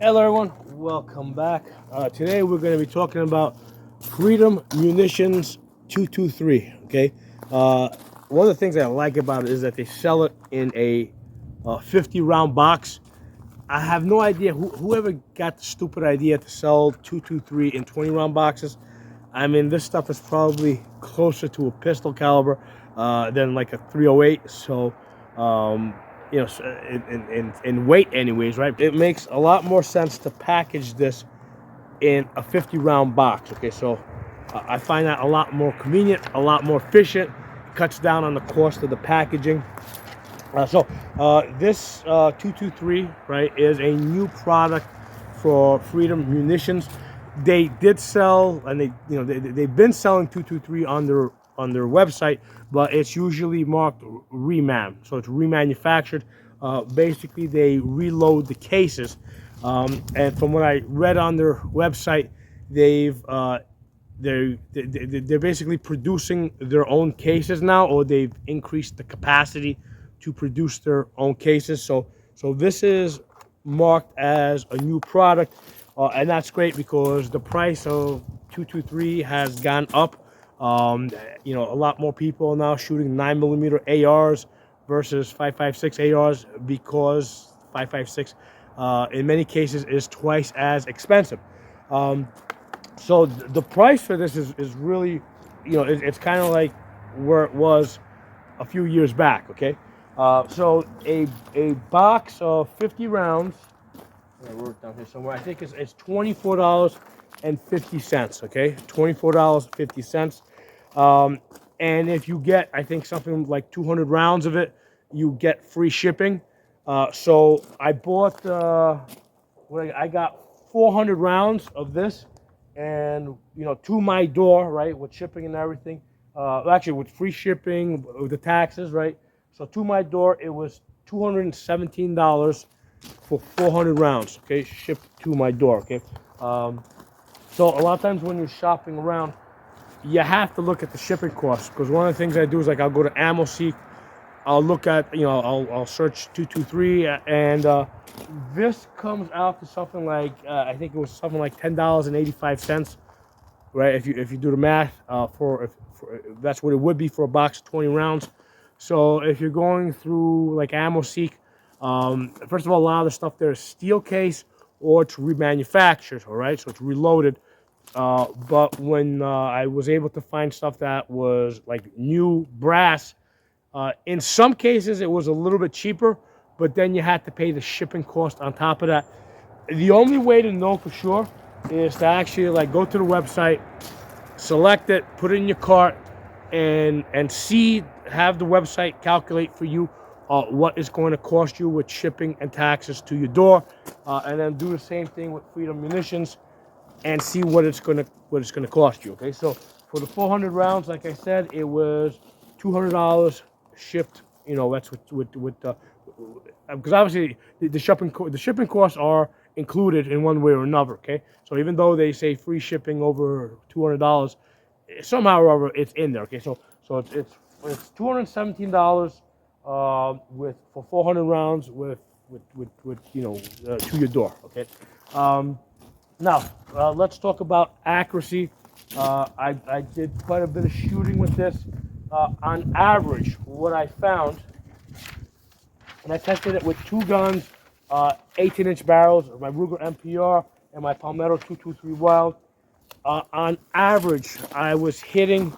Hello everyone, welcome back. Today we're going to be talking about Freedom Munitions 223. Okay, one of the things I like about it is that they sell it in a 50 round box. I have no idea whoever got the stupid idea to sell 223 in 20 round boxes. I mean, this stuff is probably closer to a pistol caliber than like a 308. So, um, in weight, anyways, right? It makes a lot more sense to package this in a 50 round box. Okay, so I find that a lot more convenient, a lot more efficient, cuts down on the cost of the packaging. This 223, right, is a new product for Freedom Munitions. They did sell, and they've been selling 223 on their website, but it's usually marked reman, so it's remanufactured. Basically, they reload the cases, and from what I read on their website, they're basically producing their own cases now, or they've increased the capacity to produce their own cases. So this is marked as a new product, and that's great because the price of 223 has gone up. A lot more people are now shooting 9mm ARs versus 5.56 ARs because 5.56 in many cases is twice as expensive. So the price for this is really, it's kind of like where it was a few years back. Okay, so a box of 50 rounds. I wrote it down here somewhere. I think it's $24.50. Okay, $24.50. And if you get, I think something like 200 rounds of it, you get free shipping. So I bought. I got 400 rounds of this, and to my door, right, with shipping and everything. Actually, with free shipping, with the taxes, right. So to my door, it was $217 for 400 rounds. Okay, shipped to my door. Okay, so a lot of times when you're shopping around, you have to look at the shipping costs because one of the things I do is like I'll go to Ammo Seek, I'll look at I'll search 223 and this comes out to something like I think it was something like $10.85, right? If you do the math for that's what it would be for a box of 20 rounds. So if you're going through like Ammo Seek, first of all, a lot of the stuff there is steel case or it's remanufactured, all right? So it's reloaded. But when I was able to find stuff that was like new brass, in some cases it was a little bit cheaper, but then you had to pay the shipping cost on top of that. The only way to know for sure is to actually like go to the website, select it, put it in your cart, and have the website calculate for you what is going to cost you with shipping and taxes to your door, and then do the same thing with Freedom Munitions and see what it's gonna cost you. Okay, so for the 400 rounds, like I said, it was $200 shipped. That's with because obviously the shipping costs are included in one way or another. Okay, so even though they say free shipping over $200, somehow or other it's in there. Okay, so it's $217 with for 400 rounds with to your door. Okay. Now, let's talk about accuracy. I did quite a bit of shooting with this. On average, what I found, and I tested it with two guns, 18-inch barrels, my Ruger MPR and my Palmetto 223 Wild. On average, I was hitting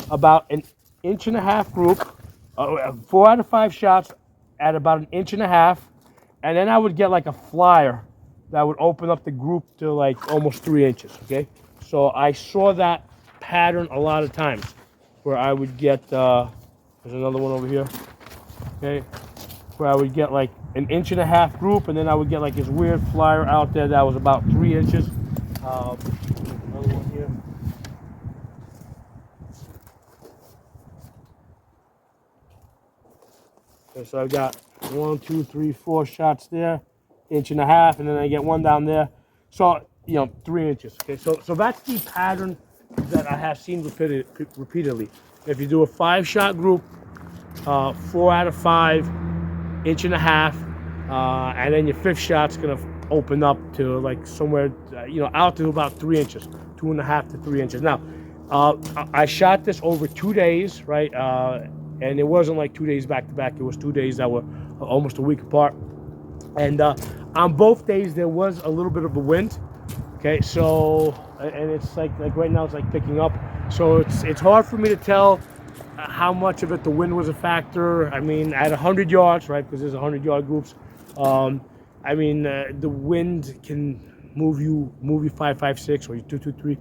about an inch and a half group, 4 out of 5 shots at about an inch and a half, and then I would get like a flyer that would open up the group to like almost 3 inches. Okay, so I saw that pattern a lot of times, where I would get. There's another one over here. Okay, where I would get like an inch and a half group, and then I would get like this weird flyer out there that was about 3 inches. Another one here. Okay, so I've got 1, 2, 3, 4 shots there, inch and a half, and then I get one down there. So 3 inches. Okay, so that's the pattern that I have seen repeatedly. If you do a 5-shot group, 4 out of 5, inch and a half, and then your 5th shot's gonna open up to like somewhere, out to about 3 inches, 2.5 to 3 inches. Now, I shot this over 2 days, right? And it wasn't like 2 days back to back. It was 2 days that were almost a week apart. And on both days there was a little bit of a wind. Okay, so and it's like right now it's like picking up. So it's hard for me to tell how much of it the wind was a factor. I mean, at 100 yards, right? Because there's 100-yard groups. I mean, the wind can move you 5.56 or 2.23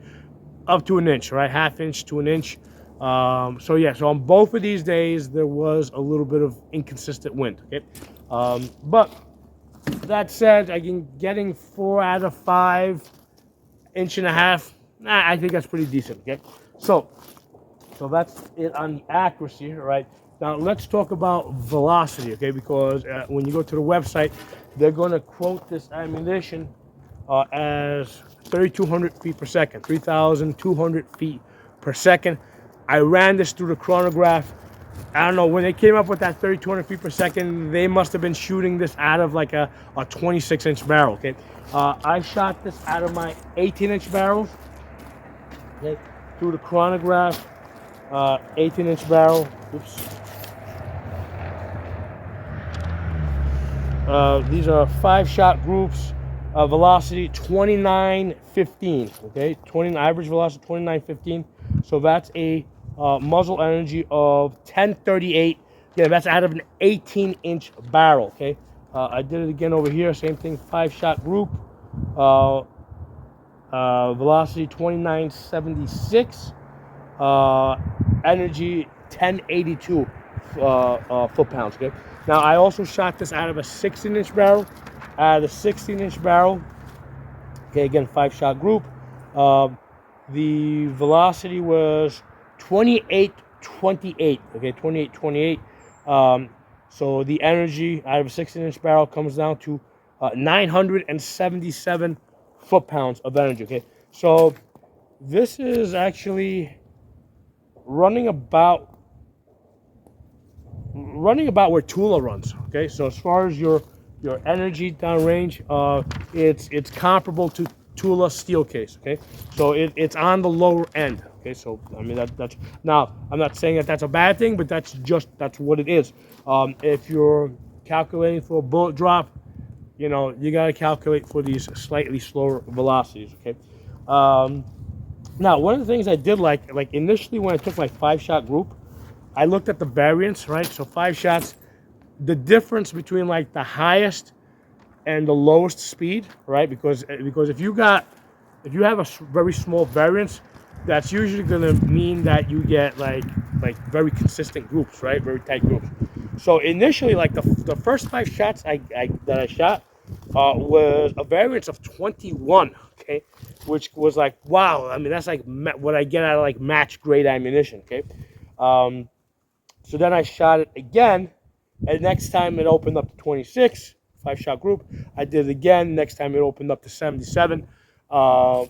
up to an inch, right? Half inch to an inch. So yeah, so on both of these days there was a little bit of inconsistent wind. Okay, but that said, getting 4 out of 5, inch and a half. I think that's pretty decent. Okay, so that's it on the accuracy, right? Now let's talk about velocity, okay? Because when you go to the website, they're going to quote this ammunition as 3,200 feet per second, 3,200 feet per second. I ran this through the chronograph. I don't know, when they came up with that 3,200 feet per second, they must have been shooting this out of like a 26-inch barrel, okay? I shot this out of my 18-inch barrels, okay, through the chronograph, 18-inch barrel. Oops. These are 5-shot groups. Velocity 2915. Okay, average velocity 2915. So that's a muzzle energy of 1038. Yeah, that's out of an 18-inch barrel. Okay, I did it again over here. Same thing. 5-shot group. Velocity 2976. Energy 1082 foot-pounds. Okay. Now I also shot this out of a 16-inch barrel. Out of the 16-inch barrel. Okay, again 5-shot group. The velocity was 2828. Okay, 2828. So the energy out of a 16-inch barrel comes down to 977 foot-pounds of energy. Okay, so this is actually running about where Tula runs. Okay, so as far as your energy downrange, it's comparable to Tula steel case. Okay, so it's on the lower end. Okay, so I mean that's now I'm not saying that that's a bad thing, but that's what it is. If you're calculating for a bullet drop, you got to calculate for these slightly slower velocities. Okay. Now one of the things I did like initially when I took my 5-shot group, I looked at the variance, right? So 5 shots, the difference between like the highest and the lowest speed, right? Because if you have a very small variance, that's usually going to mean that you get like very consistent groups, right? Very tight groups. So initially, like the first 5 shots that I shot was a variance of 21, okay, which was like, wow. I mean, that's like what I get out of like match grade ammunition, okay. So then I shot it again, and next time it opened up to 26, 5-shot group. I did it again. Next time it opened up to 77. So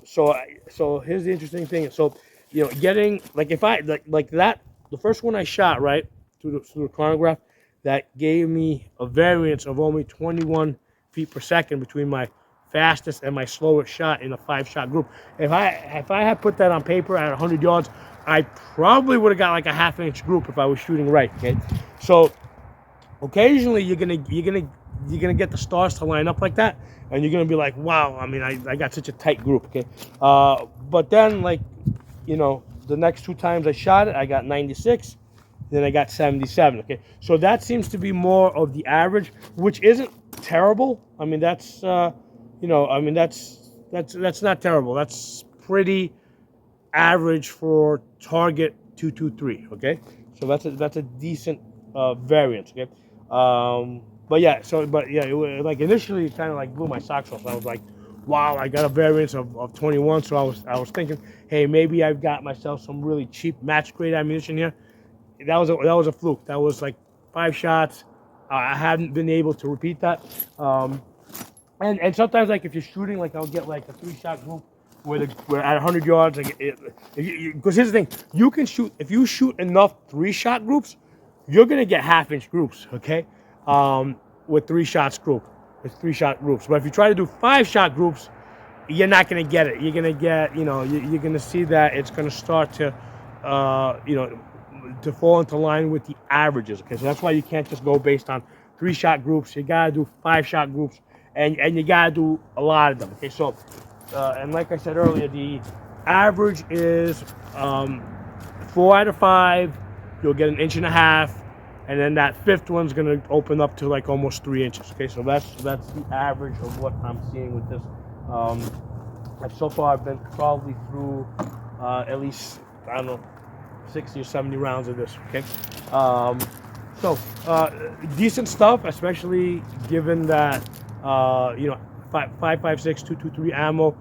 here's the interesting thing. So, getting if I like that, the first one I shot right through the chronograph, that gave me a variance of only 21 feet per second between my fastest and my slowest shot in a 5-shot group. If I had put that on paper at 100 yards, I probably would have got like a half-inch group if I was shooting right. Okay, so occasionally you're gonna get the stars to line up like that, and you're gonna be like, wow. I mean, I got such a tight group. Okay, but then the next 2 times I shot it, I got 96. Then I got 77. Okay, so that seems to be more of the average, which isn't terrible. I mean, that's that's not terrible. That's pretty average for target 223. Okay, so that's a decent variance. Okay, but yeah, it was, like initially it kind of like blew my socks off. I was like, wow, I got a variance of 21. So I was thinking, hey, maybe I've got myself some really cheap match grade ammunition here. That was a fluke. That was like 5 shots. I haven't been able to repeat that. And sometimes like if you're shooting, like I'll get like a 3-shot group where at 100 yards, because here's the thing, you can shoot, if you shoot enough 3-shot groups, you're gonna get half-inch groups, okay, with 3 shots group. with 3-shot groups. But if you try to do 5-shot groups, you're not going to get it. You're going to get, you're going to see that it's going to start to, to fall into line with the averages. Okay, so that's why you can't just go based on 3-shot groups. You got to do 5-shot groups, and you got to do a lot of them. Okay, so, and like I said earlier, the average is 4 out of 5. You'll get an 1.5 inches, and then that 5th one's going to open up to like almost 3 inches. Okay, so that's the average of what I'm seeing with this. So far, I've been probably through at least, I don't know, 60 or 70 rounds of this. Okay, decent stuff, especially given that 5.56, 223 ammo.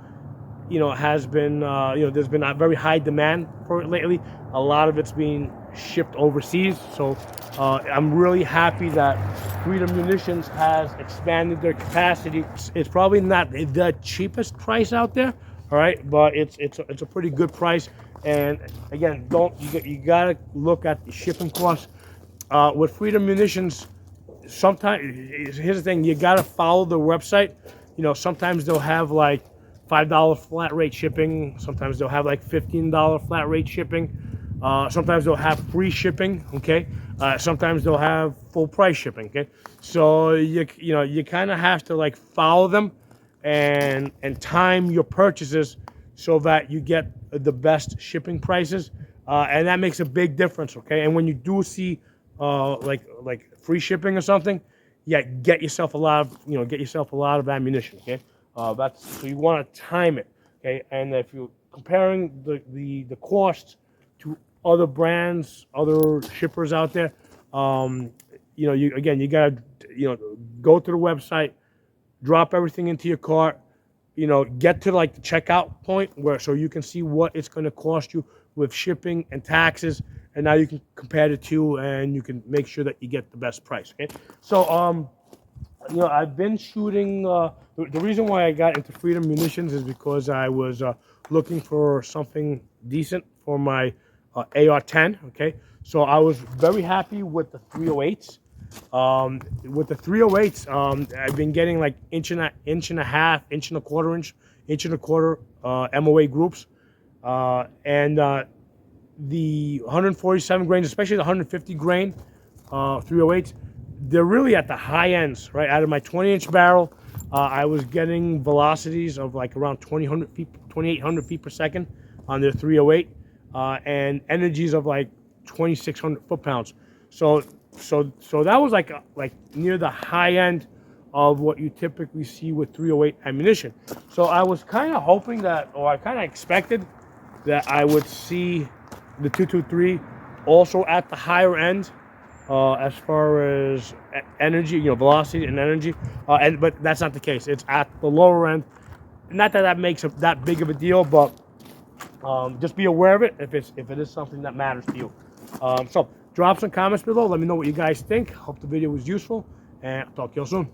Has been there's been a very high demand for it lately. A lot of it's being shipped overseas, so I'm really happy that Freedom Munitions has expanded their capacity. It's probably not the cheapest price out there, all right, but it's a pretty good price. And again, you gotta look at the shipping costs with Freedom Munitions. Sometimes, here's the thing, you gotta follow the website. Sometimes they'll have like $5 flat rate shipping. Sometimes they'll have like $15 flat rate shipping. Sometimes they'll have free shipping. Okay. Sometimes they'll have full price shipping. Okay. So you kind of have to like follow them and time your purchases so that you get the best shipping prices, and that makes a big difference. Okay. And when you do see like free shipping or something, yeah, get yourself a lot of ammunition. Okay. So you want to time it, okay? And if you're comparing the costs to other brands, other shippers out there, you gotta go to the website, drop everything into your cart, get to like the checkout point so you can see what it's going to cost you with shipping and taxes, and now you can compare the two and you can make sure that you get the best price. Okay, so I've been shooting. The reason why I got into Freedom Munitions is because I was looking for something decent for my AR-10. Okay, so I was very happy with the 308s. With the 308s, I've been getting like inch and a half, inch and a quarter MOA groups, and the 147 grains, especially the 150 grain 308s. They're really at the high ends, right? Out of my 20-inch barrel, I was getting velocities of like around 2,800 feet per second on their 308, and energies of like 2,600 foot-pounds. So that was like near the high end of what you typically see with 308 ammunition. So I was kind of hoping that, or I kind of expected that I would see the 223 also at the higher end. As far as energy, velocity and energy, but that's not the case. It's at the lower end. Not that makes that big of a deal, but just be aware of it if it is something that matters to you. So drop some comments below. Let me know what you guys think. Hope the video was useful, and I'll talk to you all soon.